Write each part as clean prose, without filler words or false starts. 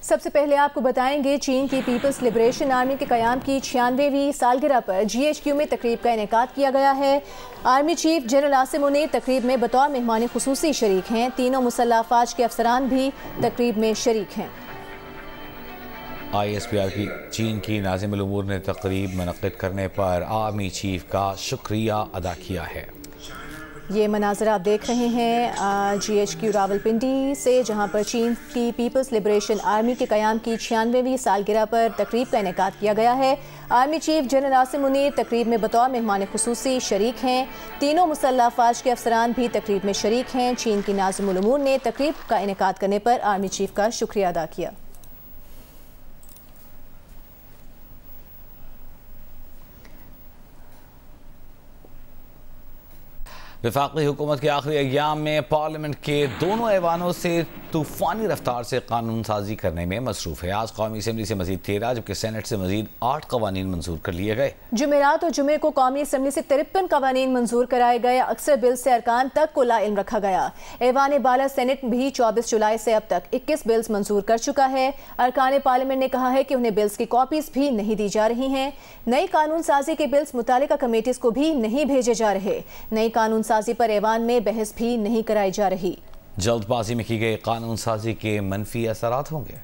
सबसे पहले आपको बताएंगे चीन की पीपल्स लिबरेशन आर्मी के क़याम की 96वीं सालगिरह पर GHQ में तकरीब का इनेकाद किया गया है। Army chief general Asim Munir तकरीब में बतौर मेहमान खुसूसी शरीक हैं। तीनों मुसल्लह अफवाज के अफसरान भी तकरीब में शरीक हैं। ISPR की चीन की नाज़िमुल उमूर ने तकरीब मुनक़्क़िद करने पर आर्मी चीफ का शुक्रिया अदा किया है। ये मनाज़र आप देख रहे हैं GHQ रावलपिंडी से, जहां पर चीन की पीपल्स लिबरेशन आर्मी के क़याम की 96वीं सालगिरह पर तकरीब का इनेकाद किया गया है। Army chief general Asim Munir तकरीब में बतौर मेहमान खुसूसी शरीक हैं। तीनों मुसल्लह अफवाज के अफसरान भी तकरीब में शरीक हैं। चीन की नाज़िमुल उमूर ने तकरीब का इनेकाद करने पर आर्मी चीफ का शुक्रिया अदा किया। वफाकी हुकूमत के आखिरी अय्याम में पार्लियामेंट के दोनों ऐवानों से तूफ़ानी रफ्तार से कानून साजी करने में मसरूफ़ है। आज कौमी असम्बली से मजीद 13 जबकि सेनेट से मजीद 8 कवानीन मंजूर कर लिए गए। जुमेरात और जुमे को कौमी असम्बली से 53 कवानीन मंजूर कराए गए। अक्सर बिल से अरकान तक को लाइल्म रखा गया। ऐवान बाला सेनेट भी 24 जुलाई से अब तक 21 बिल्स मंजूर कर चुका है। अरकान पार्लियामेंट ने कहा है कि उन्हें बिल्स की कॉपीज भी नहीं दी जा रही हैं। नई कानून साजी के बिल्स मुतालिका कमेटीज को भी नहीं भेजे जा रहे। नई कानून साजी पर ऐवान में बहस भी नहीं कराई जा रही। जल्दबाजी में की गई कानून साजी के मनफी असरात होंगे।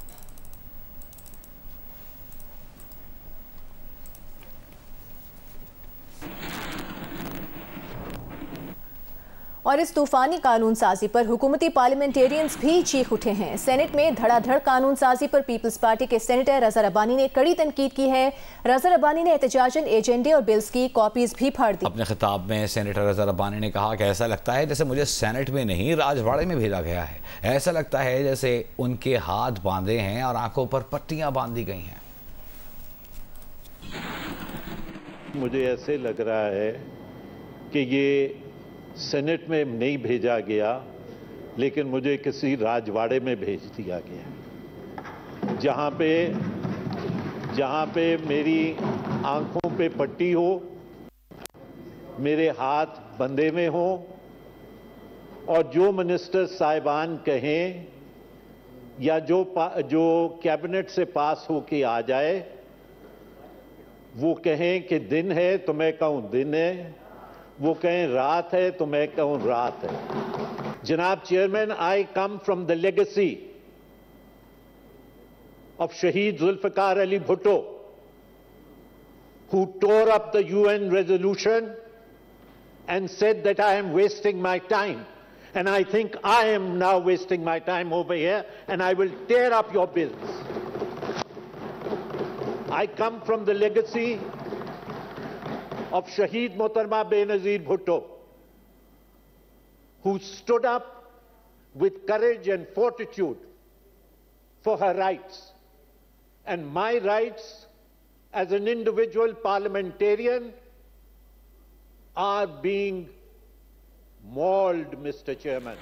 और इस तूफानी कानून साजी पर हुकूमती पार्लियामेंटेरियंस भी चीख उठे हैं। सेनेट में धड़ाधड़ कानून साजी पर पीपल्स पार्टी के सेनेटर रज़ा रब्बानी ने कड़ी तनकीद की है। रज़ा रब्बानी ने एहतजाजन एजेंडे और बिल्स की कॉपीज भी फाड़ दी। अपने खिताब में सेनेटर रज़ा रब्बानी ने कहा कि ऐसा लगता है जैसे मुझे सेनेट में नहीं राजवाड़े में भेजा गया है। ऐसा लगता है जैसे उनके हाथ बांधे हैं और आंखों पर पट्टियां बांध दी गई हैं। मुझे ऐसे लग रहा है कि ये सेनेट में नहीं भेजा गया, लेकिन मुझे किसी राजवाड़े में भेज दिया गया, जहां पे मेरी आंखों पे पट्टी हो, मेरे हाथ बंधे में हो और जो मिनिस्टर साहिबान कहें या जो कैबिनेट से पास होके आ जाए वो कहें कि दिन है तो मैं कहूं दिन है, वो कहें रात है तो मैं कहूं रात है। जनाब chairman, I come from the legacy of Shaheed Zulfikar Ali Bhutto, who tore up the UN resolution and said that I am wasting my time. And I think I am now wasting my time over here, and I will tear up your bills. I come from the legacy of Shaheed Mohtarma Benazir Bhutto, who stood up with courage and fortitude for her rights. And my rights as an individual parliamentarian are being mauled, Mr. Chairman.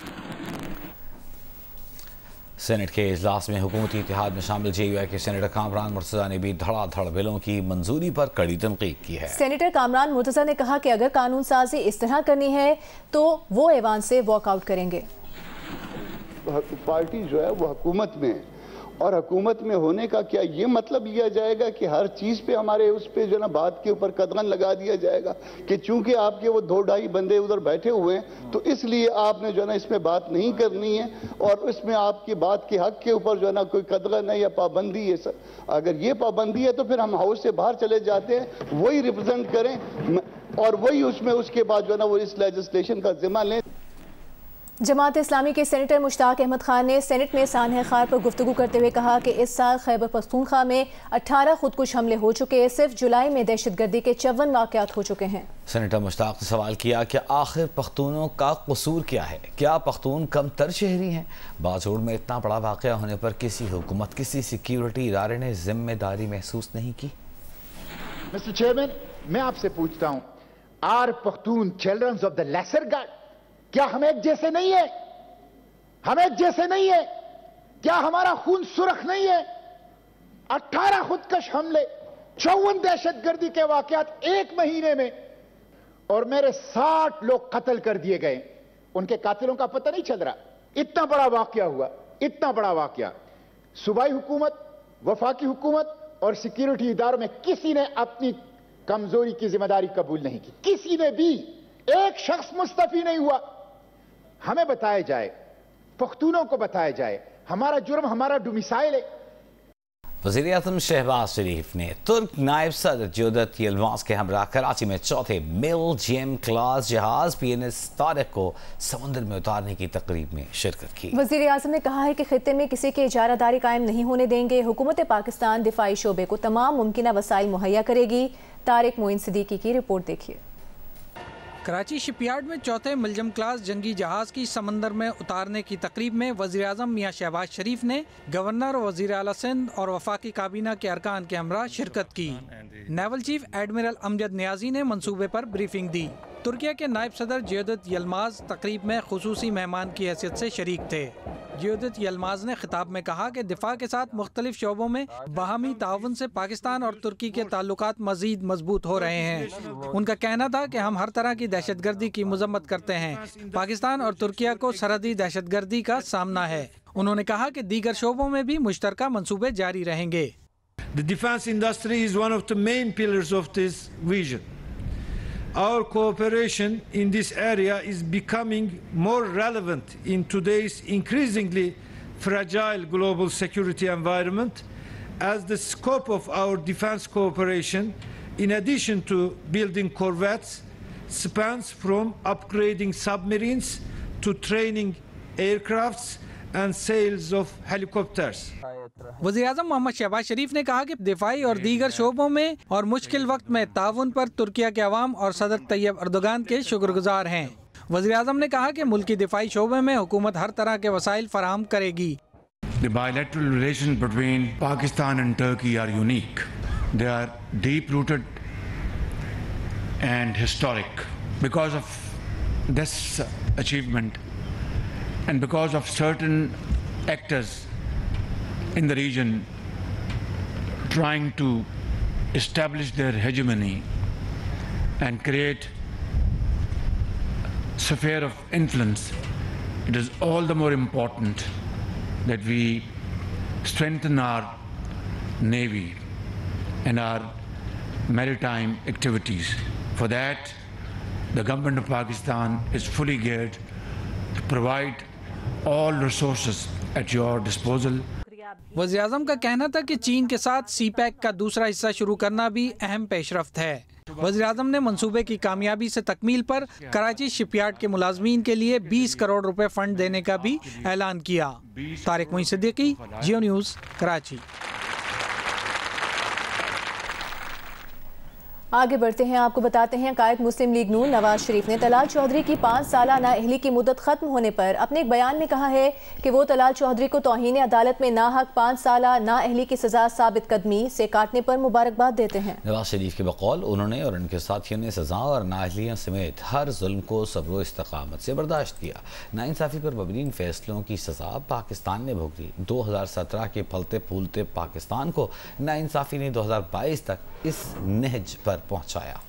Senate के इजलास में हुकूमती इत्तेहाद में शामिल JUI के senator Kamran Murtaza ने भी धड़ाधड़ बिलों की मंजूरी पर कड़ी तनकीद की है। सेनेटर कामरान मुर्तज़ा ने कहा कि अगर कानून साजी इस तरह करनी है तो वो ऐवान से वॉकआउट करेंगे। पार्टी जो है वो हुकूमत में है और हुकूमत में होने का क्या ये मतलब लिया जाएगा कि हर चीज पे हमारे उस पे जो ना बात के ऊपर कदगन लगा दिया जाएगा कि चूंकि आपके वो 2-2.5 बंदे उधर बैठे हुए हैं तो इसलिए आपने जो ना इसमें बात नहीं करनी है और इसमें आपकी बात के हक के ऊपर जो ना कोई कदगन है या पाबंदी है। सर अगर ये पाबंदी है तो फिर हम हाउस से बाहर चले जाते हैं, वही रिप्रेजेंट करें और वही उसमें उसके बाद जो ना वो इस लेजिस्लेशन का जिम्मा लें। जमात इस्लामी के सेनेटर मुश्ताक अहमद खान ने सेनेट में सानह खार पर गुफ्तगू करते हुए कहा कि इस साल खैबर पख्तूनख्वा में 18 खुदकुश हमले हो चुके हैं। सिर्फ जुलाई में दहशतगर्दी के 54 वाक़यात हो चुके हैं। सेनेटर मुश्ताक ने सवाल किया कि आखिर पख्तूनों का कसूर क्या है? क्या पख्तून कम तर शहरी हैं? बाजोड़ में इतना बड़ा वाक़या होने पर किसी हुकूमत, किसी सिक्योरिटी इदारे ने जिम्मेदारी महसूस नहीं की? मिस्टर चेयरमैन, मैं आपसे पूछता हूँ, are Pakhtun childrens of the lesser god? क्या हम एक जैसे नहीं है? हम एक जैसे नहीं है? क्या हमारा खून सुर्ख नहीं है? 18 खुदकश हमले, 54 दहशतगर्दी के वाकयात एक महीने में और मेरे 60 लोग कत्ल कर दिए गए। उनके कातिलों का पता नहीं चल रहा। इतना बड़ा वाकया हुआ, इतना बड़ा वाकया। सूबाई हुकूमत, वफाकी हुकूमत और सिक्योरिटी इदारों में किसी ने अपनी कमजोरी की जिम्मेदारी कबूल नहीं की। किसी ने भी एक शख्स मुस्तफी नहीं हुआ। हमें बताया जाए, पख्तूनों को बताया जाए, हमारा जुर्म हमारा डोमिसाइल है। वज़ीर-ए-आज़म शहबाज शरीफ ने तुर्क नायब सदर जियोदत यलमाज के हमरा कराची में चौथे मिल जेम क्लास जहाज PNS तारिक को समुद्र में उतारने की तकरीब में शिरकत की। वज़ीर-ए-आज़म ने कहा है कि खित्ते में किसी की इजारादारी कायम नहीं होने देंगे। हुकूमत पाकिस्तान दिफाई शोबे को तमाम मुमकिन वसाइल मुहैया करेगी। तारिक मोइन सिद्दीकी की रिपोर्ट देखिए। कराची शिपयार्ड में चौथे मिलजम क्लास जंगी जहाज की समंदर में उतारने की तकरीब में वज़ीर-ए-आज़म मियां शहबाज शरीफ ने गवर्नर, वज़ीर आला सिंध और वफाकी काबीना के अरकान के हमरा शिरकत की। Naval chief admiral Amjad Niazi ने मंसूबे पर ब्रीफिंग दी। तुर्किया के नायब सदर जियोदत यलमाज तकरीब में खुसूसी मेहमान की हैसियत से शरीक थे। जियोदत यलमाज ने खिताब में कहा कि दिफा के साथ मुख्तलिफ शोबों में बाहमी ताउन से पाकिस्तान और तुर्की के ताल्लुकात मजीद मजबूत हो रहे हैं। उनका कहना था कि हम हर तरह की दहशतगर्दी की मजम्मत करते हैं। पाकिस्तान और तुर्किया को सरहदी दहशतगर्दी का सामना है। उन्होंने कहा कि दीगर शोबों में भी मुश्तरका मंसूबे जारी रहेंगे। The defense industry is one of the main pillars of this vision. Our cooperation in this area is becoming more relevant in today's increasingly fragile global security environment, as the scope of our defense cooperation, in addition to building corvettes, spans from upgrading submarines to training aircrafts and sales of helicopters. वज़ीर-ए-आज़म मोहम्मद शहबाज शरीफ ने कहा कि दिफाई और दीगर शोबों में और मुश्किल वक्त में ताउन पर तुर्किया के अवाम और सदर तैयब अर्दोगान के शुक्रगुजार हैं। वज़ीर-ए-आज़म ने कहा कि मुल्की दिफाई शोबे में हुकूमत हर तरह के वसाइल फराहम करेगी। The bilateral relations between Pakistan and Turkey are unique. They are deep-rooted and historic. Because of this achievement and because of certain actors in the region trying to establish their hegemony and create sphere of influence, it is all the more important that we strengthen our navy and our maritime activities. For that, the government of Pakistan is fully geared to provide all resources at your disposal. वज़ीर-ए-आज़म का कहना था कि चीन के साथ CPEC का दूसरा हिस्सा शुरू करना भी अहम पेशरफ्त है। वज़ीर-ए-आज़म ने मंसूबे की कामयाबी से तकमील पर कराची शिपयार्ड के मुलाजमीन के लिए 20 करोड़ रुपए फंड देने का भी ऐलान किया। तारिक मोइन सिद्दीकी, जियो न्यूज़, कराची। आगे बढ़ते हैं, आपको बताते हैं कायद मुस्लिम लीग नून नवाज शरीफ ने तलाल चौधरी की 5 साला नाअहली की मुद्दत खत्म होने पर अपने एक बयान में कहा है कि वो तलाल चौधरी को तौहीन अदालत में नाहक 5 साला नाअहली की सजा साबित कदमी से काटने पर मुबारकबाद देते हैं। नवाज शरीफ के बकौल उन्होंने और उनके साथियों ने सजा और नाअहलियाँ समेत हर जुल्म को सब्र व इस्तकामत से बर्दाश्त किया। नाइंसाफ़ी पर मबनी फैसलों की सजा पाकिस्तान ने भुगती। 2017 के फलते फूलते पाकिस्तान को नाइंसाफ़ी ने 2022 तक इस नहज पर पहुंचाया।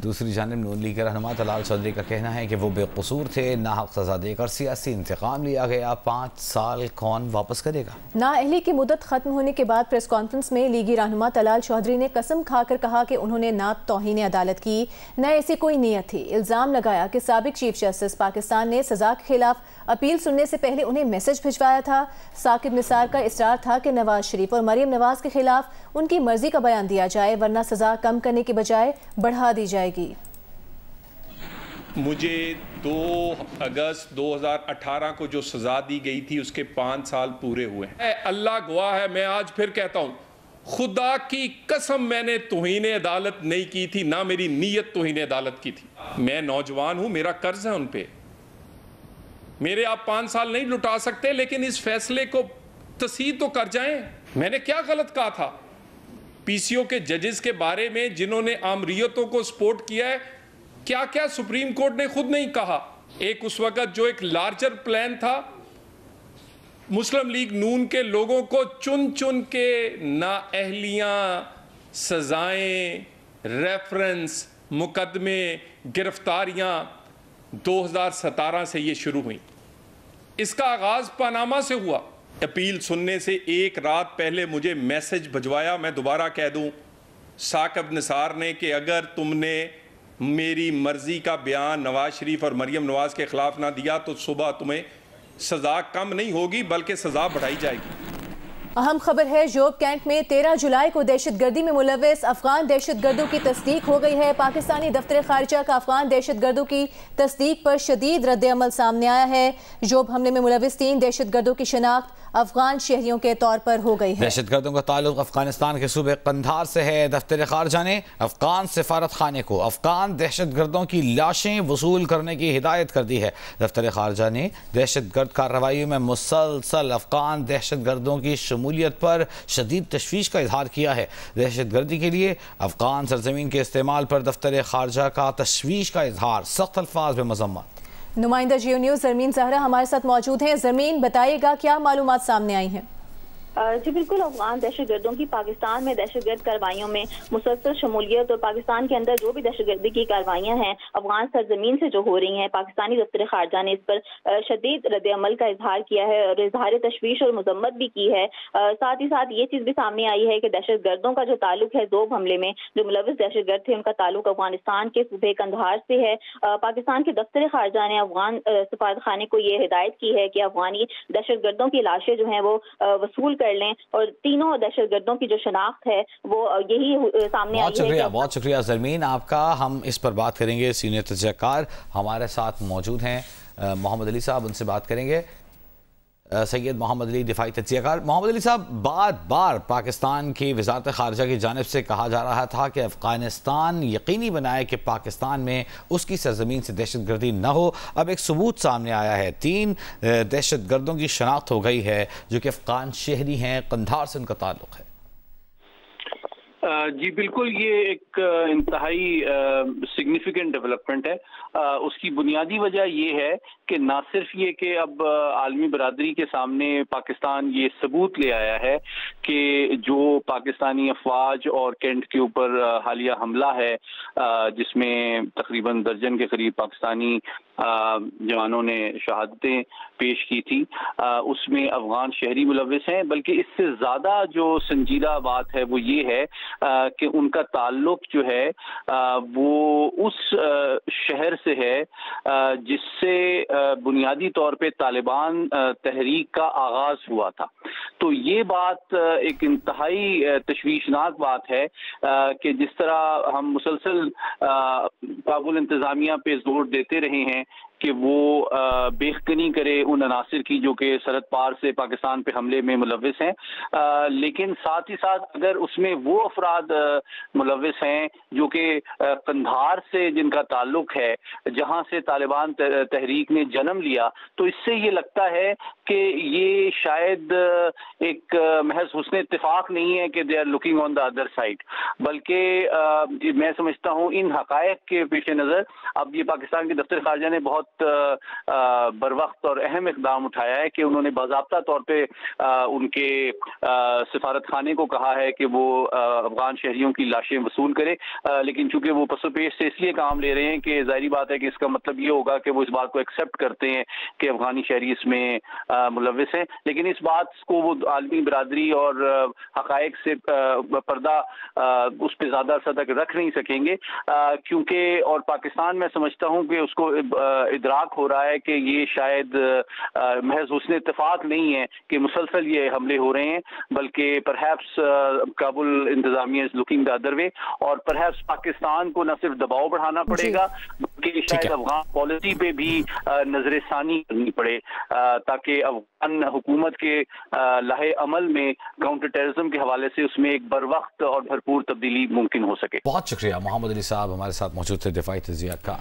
दूसरी जानिब नून लीग के रहनुमा तलाल चौधरी का कहना है कि वो बेकसूर थे, नाहक सजा देकर सियासी इंतकाम लिया गया। 5 साल कौन वापस करेगा? नाअहली की मुद्दत खत्म होने के बाद प्रेस कॉन्फ्रेंस में लीगी रहनुमा तलाल चौधरी ने कसम खाकर कहा कि उन्होंने ना तौहीन अदालत की न ऐसी कोई नीयत थी। इल्जाम लगाया कि साबिक चीफ जस्टिस पाकिस्तान ने सजा के खिलाफ अपील सुनने से पहले उन्हें मैसेज भिजवाया था। साकिब निसार का इसरार था कि नवाज शरीफ और मरियम नवाज के खिलाफ उनकी मर्जी का बयान दिया जाए, वरना सजा कम करने की बजाय बढ़ा दी जाएगी। मुझे 2 अगस्त 2018 को जो सजा दी गई थी उसके 5 साल पूरे हुए हैं। अल्लाह गवाह है, मैं आज फिर कहता हूं, खुदा की कसम मैंने तौहीन अदालत नहीं की थी, ना मेरी नीयत तौहीन अदालत की थी। मैं नौजवान हूं, मेरा कर्ज है उन पे, मेरे आप 5 साल नहीं लुटा सकते, लेकिन इस फैसले को तस्दीक तो कर जाएं। मैंने क्या गलत कहा था? पीसीओ के जजेस के बारे में जिन्होंने आमरीयतों को सपोर्ट किया है, क्या क्या सुप्रीम कोर्ट ने खुद नहीं कहा। एक उस वक्त जो एक लार्जर प्लान था, मुस्लिम लीग नून के लोगों को चुन चुन के नाअहलियां, सजाएं, रेफरेंस, मुकदमे, गिरफ्तारियां 2017 से ये शुरू हुई। इसका आगाज़ पनामा से हुआ। अपील सुनने से एक रात पहले मुझे मैसेज भिजवाया, मैं दोबारा कह दूं, साकिब निसार ने कि अगर तुमने मेरी मर्जी का बयान नवाज शरीफ और मरियम नवाज के खिलाफ ना दिया तो सुबह तुम्हें सजा कम नहीं होगी बल्कि सजा बढ़ाई जाएगी। अहम खबर है, जोब कैंट में 13 जुलाई को दहशतगर्दी में मुलव्वस अफगान दहशतगर्दों की तस्दीक हो गई है। पाकिस्तानी दफ्तर खारिजा का अफगान दहशतगर्दों की तस्दीक पर शदीद रद्द-ए-अमल सामने आया है। जोब हमले में मुलव्वस 3 दहशतगर्दों की शनाख्त अफगान शहरियों के तौर पर हो गई है। दहशतगर्दों का ताल्लुक अफगानिस्तान के सूबे कंधार से है। दफ्तर खारजा ने अफगान सफारत खाने को अफगान दहशतगर्दों की लाशें वसूल करने की हिदायत कर दी है। दफ्तर खारजा ने दहशतगर्द कार्रवाइयों में मुसलसल अफगान दहशतगर्दों की शमूलियत पर शदीद तशवीश का इजहार किया है। दहशतगर्दी के लिए अफगान सरजमीन के इस्तेमाल पर दफ्तर खारजा का तशवीश का इजहार, सख्त अल्फाज में मजम्मत। नुमाइंदा जियो न्यूज़ ज़रमीन ज़हरा हमारे साथ मौजूद हैं। ज़रमीन, बताइएगा क्या मालूमात सामने आई हैं? जी बिल्कुल, अफगान दहशतगर्दों की पाकिस्तान में दहशतगर्द कार्रवाइयों में मुसलसल शमूलियत और पाकिस्तान के अंदर जो भी दहशतगर्दी की कार्रवाइयाँ हैं अफगान सरजमीन से जो हो रही हैं, पाकिस्तानी दफ्तर खारजा ने इस पर शदीद रद्द-ए-अमल का इजहार किया है और इजहार तशवीश और मजम्मत भी की है। साथ ही साथ ये चीज़ भी सामने आई है कि दहशतगर्दों का जो ताल्लुक है जोब हमले में जो मुलव्वस दहशतगर्द थे उनका ताल्लुक अफगानिस्तान के सूबे कंधार से है। पाकिस्तान के दफ्तर खारजा ने अफगान सफारत खाने को ये हिदायत की है कि अफगानी दहशतगर्दों की लाशें जो हैं वो वसूल कर लें और तीनों दहशतगर्दों की जो शनाख्त है वो यही सामने आई है। बहुत शुक्रिया ज़रमीन आपका। हम इस पर बात करेंगे, सीनियर तजज़ियाकार हमारे साथ मौजूद हैं मोहम्मद अली साहब, उनसे बात करेंगे। सैयद मोहम्मद अली दिफाई तजज़ियाकार। मोहम्मद अली साहब, बार बार पाकिस्तान की वज़ारत ख़ारिजा की जानिब से कहा जा रहा था कि अफ़गानिस्तान यकीनी बनाए कि पाकिस्तान में उसकी सरजमीन से दहशतगर्दी न हो। अब एक सबूत सामने आया है, 3 दहशतगर्दों की शनाख्त हो गई है जो कि अफ़गान शहरी हैं, कंधार से उनका ताल्लुक़ है। जी बिल्कुल, ये एक इंतहाई सिग्निफिकेंट डेवलपमेंट है। उसकी बुनियादी वजह ये है कि ना सिर्फ ये कि अब आलमी बरादरी के सामने पाकिस्तान ये सबूत ले आया है कि जो पाकिस्तानी अफवाज और कैंट के ऊपर हालिया हमला है जिसमें तकरीबन दर्जन के करीब पाकिस्तानी जवानों ने शहादतें पेश की थी, उसमें अफगान शहरी मुलव्वस हैं। बल्कि इससे ज़्यादा जो संजीदा बात है वो ये है कि उनका ताल्लुक जो है वो उस शहर से है जिससे बुनियादी तौर पे तालिबान तहरीक का आगाज हुआ था। तो ये बात एक इंतहाई तशवीशनाक बात है कि जिस तरह हम मुसलसल काबुल इंतजामिया पे जोर देते रहे हैं कि वो बेखनी करे उन अनासिर की जो कि सरहद पार से पाकिस्तान पे हमले में मुलव्वस हैं, लेकिन साथ ही साथ अगर उसमें वो अफराद मुलव्वस हैं जो कि कंधार से जिनका ताल्लुक है, जहां से तालिबान तहरीक ने जन्म लिया, तो इससे ये लगता है कि ये शायद एक महज हुस्न इत्तेफाक नहीं है कि they are looking on the other side, बल्कि मैं समझता हूँ इन हकायक के पेश नज़र अब ये पाकिस्तान के दफ्तर खारजा ने बहुत बरवक्त और अहम इक़दाम उठाया है कि उन्होंने बाज़ाब्ता तौर पे उनके सफारत खाने को कहा है कि वो अफगान शहरियों की लाशें वसूल करे, लेकिन चूंकि वो पसोपेश से इसलिए काम ले रहे हैं कि जाहिर बात है कि इसका मतलब ये होगा कि वो इस बात को एक्सेप्ट करते हैं कि अफगानी शहरी इसमें मुलव्वस हैं, लेकिन इस बात को वो आलमी बरादरी और हकायक से पर्दा उस पर ज़्यादा अर्सा तक रख नहीं सकेंगे, क्योंकि और पाकिस्तान में समझता हूँ कि उसको इदराक हो रहा है कि ये शायद महज हुस्न इत्तेफाक नहीं है कि मुसलसल ये हमले हो रहे हैं, बल्कि परहैप्स काबुल इंतजामिया is looking the other way, और परहैप्स पाकिस्तान को न सिर्फ दबाव बढ़ाना पड़ेगा बल्कि शायद अफगान पॉलिसी पे भी नजरसानी करनी पड़े ताकि अफगान हुकूमत के लाहे अमल में काउंटर टेररिज्म के हवाले से उसमें एक बरवक्त और भरपूर तब्दीली मुमकिन हो सके। बहुत शुक्रिया मोहम्मद अली साहब हमारे साथ मौजूद थे, दिफाई तजज़िया का।